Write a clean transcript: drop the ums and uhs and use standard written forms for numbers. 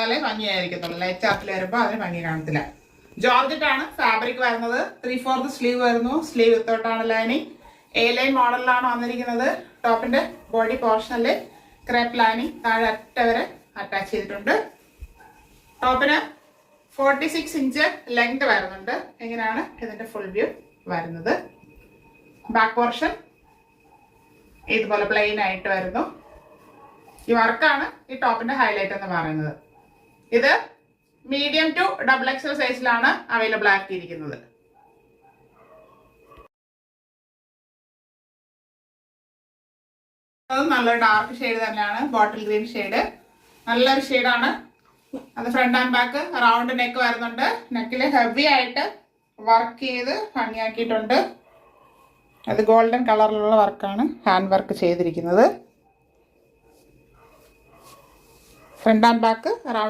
കൊടുത്താലേ ഭംഗിയായിരിക്കത്തുള്ളൂ. ലൈറ്റ് ചാർട്ടിൽ വരുമ്പോൾ അതിന് ഭംഗി കാണത്തില്ല. ജോർജറ്റ് ആണ് ഫാബ്രിക് വരുന്നത്. 3/4 സ്ലീവ് വരുന്നു. സ്ലീവ് വിത്തോട്ടാണ് ലൈനിങ്. എ ലൈൻ മോഡലിലാണ് വന്നിരിക്കുന്നത്. ടോപ്പിന്റെ ബോഡി പോർഷനിൽ ക്രേപ്പ് ലൈനിങ് താഴെ അറ്റ വരെ അറ്റാച്ച് ചെയ്തിട്ടുണ്ട്. ടോപ്പിന് 46 ഇഞ്ച് ലെങ്ത് വരുന്നുണ്ട്. ഇങ്ങനെയാണ് ഇതിന്റെ ഫുൾ വ്യൂ വരുന്നത്. ബാക്ക് പോർഷൻ ഇതുപോലെ പ്ലെയിൻ ആയിട്ട് വരുന്നു. ഈ വർക്കാണ് ഈ ടോപ്പിന്റെ ഹൈലൈറ്റ് എന്ന് പറയുന്നത്. ഇത് മീഡിയം ടു XXL സൈസിലാണ് അവൈലബിൾ ആക്കിയിരിക്കുന്നത്. അത് നല്ലൊരു ഡാർക്ക് ഷെയ്ഡ് തന്നെയാണ്. ബോട്ടിൽ ഗ്രീൻ ഷെയ്ഡ് നല്ലൊരു ഷെയ്ഡാണ്. അത് front and back round neck വരുന്നുണ്ട്. നെക്കിൽ ഹെവി ആയിട്ട് വർക്ക് ചെയ്ത് ഭംഗിയാക്കിയിട്ടുണ്ട്. അത് ഗോൾഡൻ കളറിലുള്ള വർക്കാണ് ഹാൻഡ് വർക്ക് ചെയ്തിരിക്കുന്നത്. Front and back round